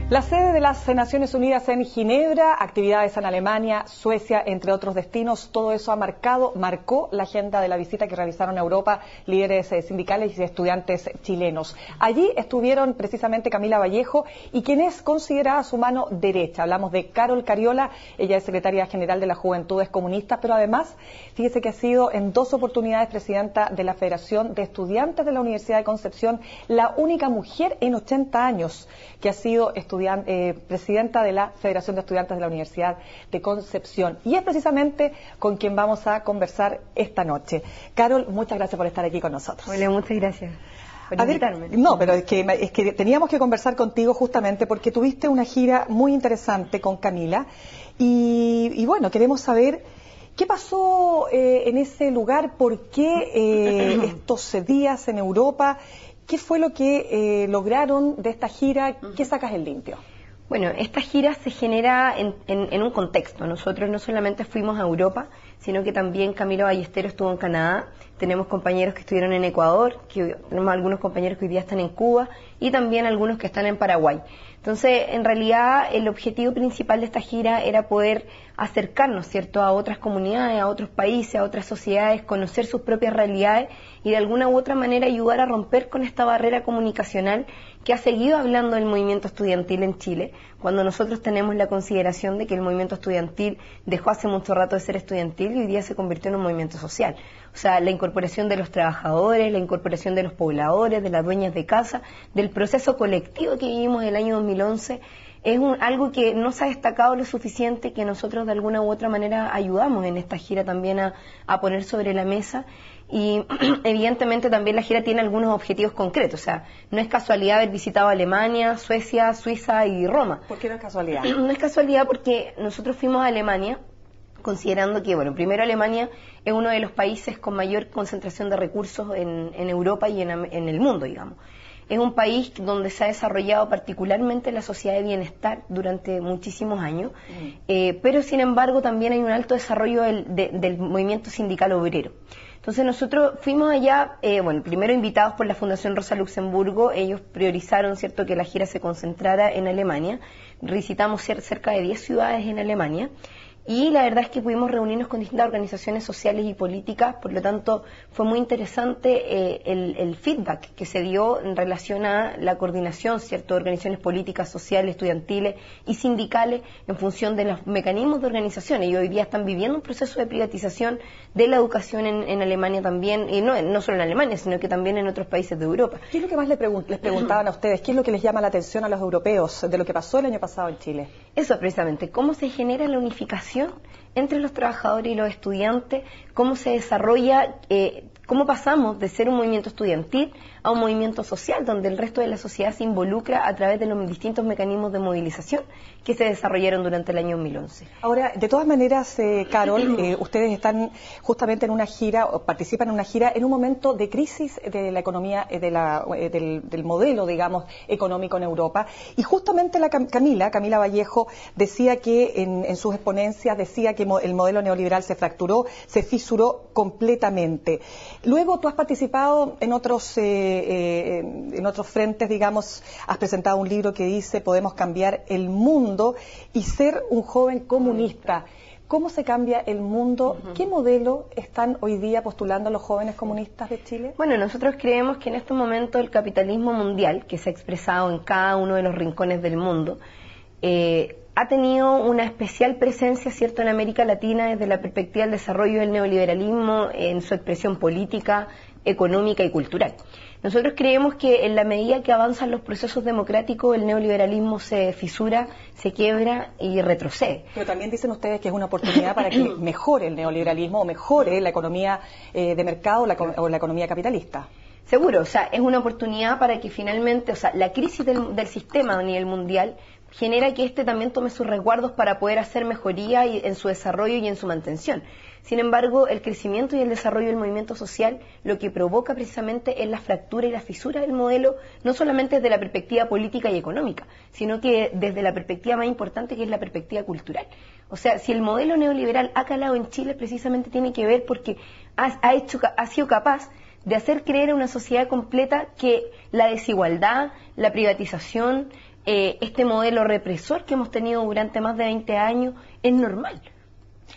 La sede de las Naciones Unidas en Ginebra, actividades en Alemania, Suecia, entre otros destinos, todo eso marcó la agenda de la visita que realizaron a Europa líderes sindicales y estudiantes chilenos. Allí estuvieron precisamente Camila Vallejo y quien es considerada su mano derecha. Hablamos de Carol Cariola, ella es secretaria general de las Juventudes Comunistas, pero además, fíjese que ha sido en 2 oportunidades presidenta de la Federación de Estudiantes de la Universidad de Concepción, la única mujer en 80 años que ha sido presidenta de la Federación de Estudiantes de la Universidad de Concepción. Y es precisamente con quien vamos a conversar esta noche. Carol, muchas gracias por estar aquí con nosotros. Hola, muchas gracias por invitarme. No, pero es que teníamos que conversar contigo justamente porque tuviste una gira muy interesante con Camila y bueno, queremos saber qué pasó en ese lugar, por qué estos días en Europa. ¿Qué fue lo que lograron de esta gira? ¿Qué sacas en limpio? Bueno, esta gira se genera en un contexto. Nosotros no solamente fuimos a Europa, sino que también Camilo Ballesteros estuvo en Canadá. Tenemos compañeros que estuvieron en Ecuador, tenemos algunos compañeros que hoy día están en Cuba y también algunos que están en Paraguay. Entonces, en realidad, el objetivo principal de esta gira era poder acercarnos, ¿cierto?, a otras comunidades, a otros países, a otras sociedades, conocer sus propias realidades y de alguna u otra manera ayudar a romper con esta barrera comunicacional que ha seguido hablando del movimiento estudiantil en Chile, cuando nosotros tenemos la consideración de que el movimiento estudiantil dejó hace mucho rato de ser estudiantil y hoy día se convirtió en un movimiento social. O sea, la incorporación de los trabajadores, la incorporación de los pobladores, de las dueñas de casa, del proceso colectivo que vivimos en el año 2011, es algo que no se ha destacado lo suficiente, que nosotros de alguna u otra manera ayudamos en esta gira también a poner sobre la mesa. Y evidentemente también la gira tiene algunos objetivos concretos, o sea, no es casualidad haber visitado Alemania, Suecia, Suiza y Roma. ¿Por qué no es casualidad? No es casualidad porque nosotros fuimos a Alemania considerando que, bueno, primero Alemania es uno de los países con mayor concentración de recursos en Europa y en el mundo, digamos. Es un país donde se ha desarrollado particularmente la sociedad de bienestar durante muchísimos años, pero sin embargo también hay un alto desarrollo del movimiento sindical obrero. Entonces nosotros fuimos allá, bueno, primero invitados por la Fundación Rosa Luxemburgo, ellos priorizaron, ¿cierto?, que la gira se concentrara en Alemania, visitamos cerca de 10 ciudades en Alemania, y la verdad es que pudimos reunirnos con distintas organizaciones sociales y políticas, por lo tanto fue muy interesante el feedback que se dio en relación a la coordinación, ¿cierto?, de organizaciones políticas, sociales, estudiantiles y sindicales en función de los mecanismos de organización. Ellos hoy día están viviendo un proceso de privatización de la educación en Alemania también, y no solo en Alemania, sino que también en otros países de Europa. ¿Qué es lo que más les preguntaban a ustedes? ¿Qué es lo que les llama la atención a los europeos de lo que pasó el año pasado en Chile? Eso precisamente, cómo se genera la unificación entre los trabajadores y los estudiantes, cómo se desarrolla, cómo pasamos de ser un movimiento estudiantil a un movimiento social, donde el resto de la sociedad se involucra a través de los distintos mecanismos de movilización que se desarrollaron durante el año 2011. Ahora, de todas maneras, Carol, ustedes están justamente en una gira, o participan en una gira, en un momento de crisis de la economía, del modelo, digamos, económico en Europa, y justamente Camila Vallejo, decía que en sus exponencias, decía que el modelo neoliberal se fracturó, se fisuró completamente. Luego tú has participado en otros frentes, digamos, has presentado un libro que dice "Podemos cambiar el mundo" y ser un joven comunista. ¿Cómo se cambia el mundo? ¿Qué modelo están hoy día postulando los jóvenes comunistas de Chile? Bueno, nosotros creemos que en este momento el capitalismo mundial, que se ha expresado en cada uno de los rincones del mundo, ha tenido una especial presencia, ¿cierto?, en América Latina desde la perspectiva del desarrollo del neoliberalismo en su expresión política, económica y cultural. Nosotros creemos que en la medida que avanzan los procesos democráticos, el neoliberalismo se fisura, se quiebra y retrocede. Pero también dicen ustedes que es una oportunidad para que mejore el neoliberalismo o mejore la economía de mercado o la economía capitalista. Seguro, o sea, es una oportunidad para que finalmente, o sea, la crisis del sistema a nivel mundial genera que este también tome sus resguardos para poder hacer mejoría en su desarrollo y en su mantención. Sin embargo, el crecimiento y el desarrollo del movimiento social lo que provoca precisamente es la fractura y la fisura del modelo, no solamente desde la perspectiva política y económica, sino que desde la perspectiva más importante, que es la perspectiva cultural. O sea, si el modelo neoliberal ha calado en Chile, precisamente tiene que ver porque ha sido capaz de hacer creer a una sociedad completa que la desigualdad, la privatización, este modelo represor que hemos tenido durante más de 20 años es normal.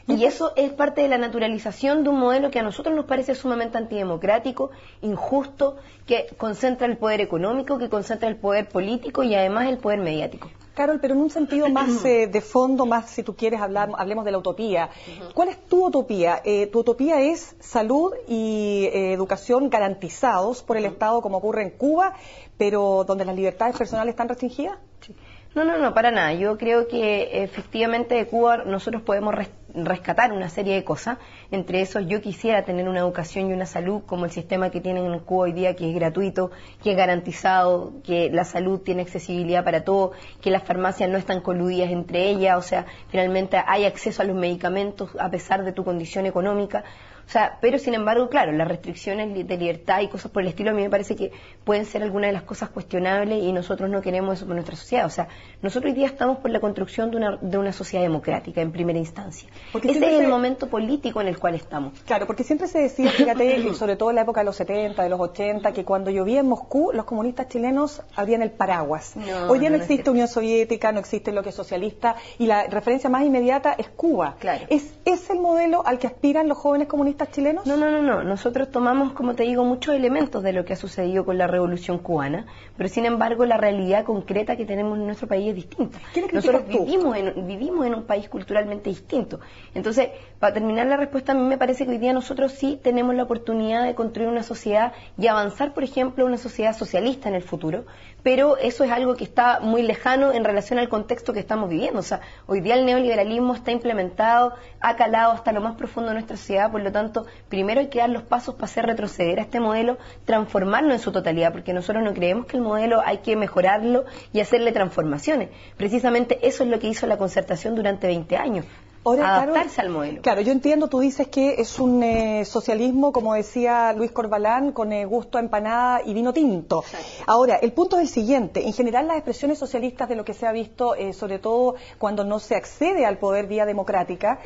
Y eso es parte de la naturalización de un modelo que a nosotros nos parece sumamente antidemocrático, injusto, que concentra el poder económico, que concentra el poder político y además el poder mediático. Carol, pero en un sentido más de fondo, más si tú quieres hablemos de la utopía. ¿Cuál es tu utopía? Tu utopía es salud y educación garantizados por el Estado, como ocurre en Cuba, pero donde las libertades personales están restringidas. Sí. No, para nada. Yo creo que efectivamente de Cuba nosotros podemos rescatar una serie de cosas. Entre esos, yo quisiera tener una educación y una salud como el sistema que tienen en Cuba hoy día, que es gratuito, que es garantizado, que la salud tiene accesibilidad para todo, que las farmacias no están coludidas entre ellas, o sea, finalmente hay acceso a los medicamentos a pesar de tu condición económica. O sea, pero sin embargo, claro, las restricciones de libertad y cosas por el estilo a mí me parece que pueden ser algunas de las cosas cuestionables y nosotros no queremos eso para nuestra sociedad. O sea, nosotros hoy día estamos por la construcción de una sociedad democrática en primera instancia. Ese es el momento político en el cual estamos. Claro, porque siempre se decía, fíjate, sobre todo en la época de los 70, de los 80, que cuando llovía en Moscú, los comunistas chilenos abrían el paraguas. Hoy día no existe Unión Soviética, no existe lo que es socialista y la referencia más inmediata es Cuba. Claro. ¿Es el modelo al que aspiran los jóvenes comunistas chilenos? No. Nosotros tomamos, como te digo, muchos elementos de lo que ha sucedido con la Revolución Cubana, pero sin embargo la realidad concreta que tenemos en nuestro país es distinta. Nosotros vivimos en un país culturalmente distinto. Entonces, para terminar la respuesta, a mí me parece que hoy día nosotros sí tenemos la oportunidad de construir una sociedad y avanzar, por ejemplo, una sociedad socialista en el futuro, pero eso es algo que está muy lejano en relación al contexto que estamos viviendo. O sea, hoy día el neoliberalismo está implementado, ha calado hasta lo más profundo de nuestra sociedad, por lo tanto, primero hay que dar los pasos para hacer retroceder a este modelo, transformarlo en su totalidad, porque nosotros no creemos que el modelo hay que mejorarlo y hacerle transformaciones. Precisamente eso es lo que hizo la Concertación durante 20 años. Ahora, adaptarse al modelo. Claro, yo entiendo, tú dices que es un socialismo, como decía Luis Corbalán, con gusto a empanada y vino tinto. Exacto. Ahora, el punto es el siguiente. En general, las expresiones socialistas de lo que se ha visto, sobre todo cuando no se accede al poder vía democrática,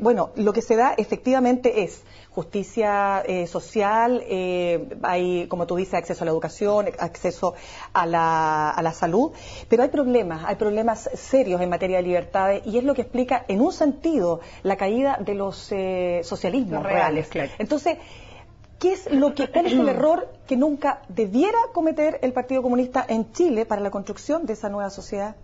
bueno, lo que se da efectivamente es justicia social, hay, como tú dices, acceso a la educación, acceso a la salud, pero hay problemas serios en materia de libertades y es lo que explica en un sentido la caída de los socialismos reales. Claro. Entonces, ¿cuál es el error que nunca debiera cometer el Partido Comunista en Chile para la construcción de esa nueva sociedad?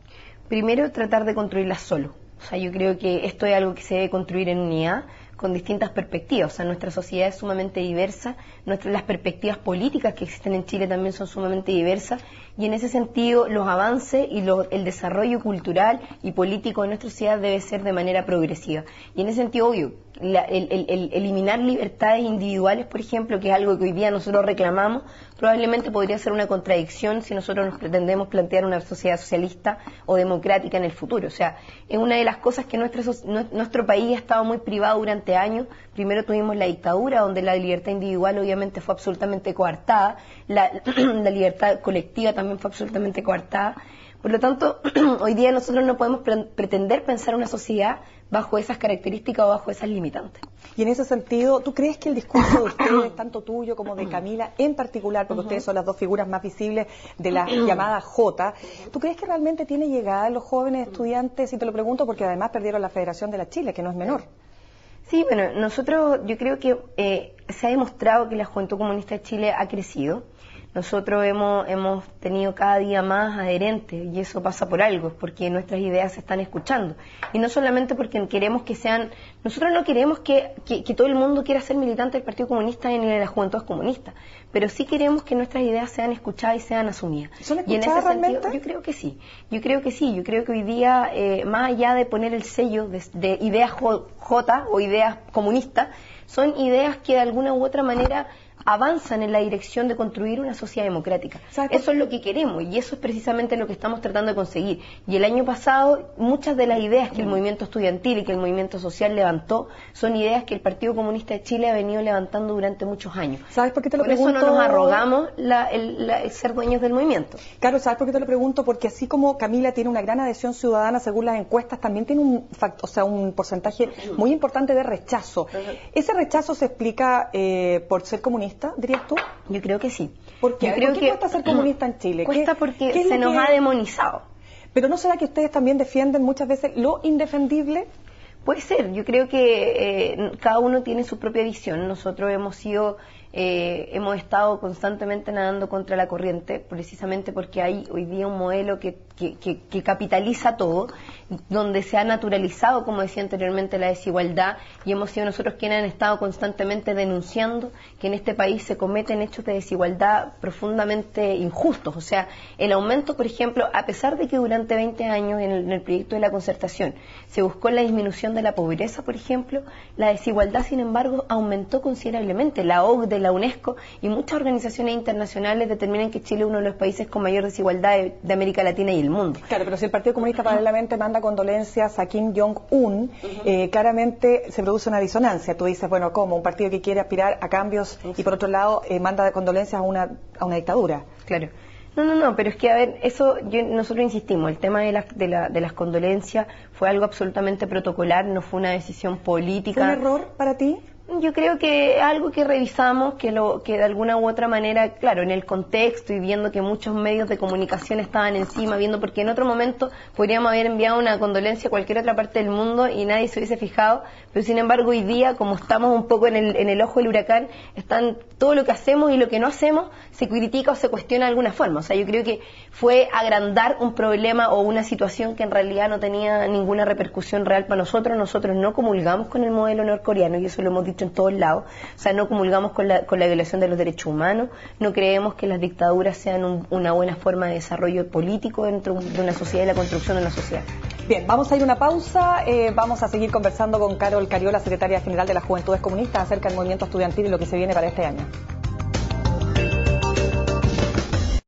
Primero, tratar de construirla solo. O sea, yo creo que esto es algo que se debe construir en unidad, con distintas perspectivas. O sea, nuestra sociedad es sumamente diversa, las perspectivas políticas que existen en Chile también son sumamente diversas, y en ese sentido los avances y el desarrollo cultural y político de nuestra sociedad debe ser de manera progresiva. Y en ese sentido, obvio, el eliminar libertades individuales, por ejemplo, que es algo que hoy día nosotros reclamamos, probablemente podría ser una contradicción si nosotros nos pretendemos plantear una sociedad socialista o democrática en el futuro. O sea, es una de las cosas que nuestro país ha estado muy privado durante años. Primero tuvimos la dictadura, donde la libertad individual obviamente fue absolutamente coartada, la libertad colectiva también fue absolutamente coartada. Por lo tanto, hoy día nosotros no podemos pretender pensar una sociedad bajo esas características o bajo esas limitantes. Y en ese sentido, ¿tú crees que el discurso de ustedes, tanto tuyo como de Camila en particular, porque ustedes son las dos figuras más visibles de la llamada J, ¿tú crees que realmente tiene llegada a los jóvenes estudiantes? Y te lo pregunto porque además perdieron la Federación de la Chile, que no es menor. Sí, bueno, yo creo que se ha demostrado que la Juventud Comunista de Chile ha crecido. Nosotros hemos tenido cada día más adherentes y eso pasa por algo, porque nuestras ideas se están escuchando. Y no solamente porque queremos que sean... Nosotros no queremos que todo el mundo quiera ser militante del Partido Comunista ni de la Juventud Comunista, pero sí queremos que nuestras ideas sean escuchadas y sean asumidas. ¿Son escuchadas y en ese realmente? Sentido, yo creo que sí. Yo creo que hoy día, más allá de poner el sello de ideas J o ideas comunistas, son ideas que de alguna u otra manera avanzan en la dirección de construir una sociedad democrática. Eso es lo que queremos y eso es precisamente lo que estamos tratando de conseguir. Y el año pasado, muchas de las ideas que el movimiento estudiantil y que el movimiento social levantó son ideas que el Partido Comunista de Chile ha venido levantando durante muchos años. ¿Sabes por qué te lo pregunto? Por eso no nos arrogamos el ser dueños del movimiento. Claro, ¿sabes por qué te lo pregunto? Porque así como Camila tiene una gran adhesión ciudadana según las encuestas, también tiene un porcentaje muy importante de rechazo. Ese rechazo se explica por ser comunista comunista, dirías tú? Yo creo que sí. ¿Por qué? ¿Por qué cuesta ser comunista en Chile? Cuesta porque se nos ha demonizado. ¿Pero no será que ustedes también defienden muchas veces lo indefendible? Puede ser, yo creo que cada uno tiene su propia visión. Nosotros hemos estado constantemente nadando contra la corriente, precisamente porque hay hoy día un modelo que capitaliza todo, donde se ha naturalizado, como decía anteriormente, la desigualdad, y hemos sido nosotros quienes han estado constantemente denunciando que en este país se cometen hechos de desigualdad profundamente injustos. O sea, el aumento, por ejemplo, a pesar de que durante 20 años en el proyecto de la concertación se buscó la disminución de la pobreza, por ejemplo, la desigualdad, sin embargo, aumentó considerablemente. La OCDE, la UNESCO y muchas organizaciones internacionales determinan que Chile es uno de los países con mayor desigualdad de América Latina y el mundo. Claro, pero si el Partido Comunista paralelamente manda condolencias a Kim Jong-un, claramente se produce una disonancia. Tú dices, bueno, ¿cómo? Un partido que quiere aspirar a cambios y por otro lado manda condolencias a una dictadura. Claro. No, pero es que, a ver, nosotros insistimos, el tema de las condolencias fue algo absolutamente protocolar, no fue una decisión política. ¿Fue un error para ti? Yo creo que algo que revisamos, que de alguna u otra manera, claro, en el contexto y viendo que muchos medios de comunicación estaban encima, viendo porque en otro momento podríamos haber enviado una condolencia a cualquier otra parte del mundo y nadie se hubiese fijado, pero sin embargo hoy día, como estamos un poco en el ojo del huracán, todo lo que hacemos y lo que no hacemos se critica o se cuestiona de alguna forma. O sea, yo creo que fue agrandar un problema o una situación que en realidad no tenía ninguna repercusión real para nosotros. Nosotros no comulgamos con el modelo norcoreano y eso lo hemos dicho en todos lados. O sea, no comulgamos con la violación de los derechos humanos, no creemos que las dictaduras sean una buena forma de desarrollo político dentro de una sociedad y la construcción de una sociedad. Bien, vamos a ir a una pausa, vamos a seguir conversando con Carol Cariola, secretaria general de las Juventudes Comunistas, acerca del movimiento estudiantil y lo que se viene para este año.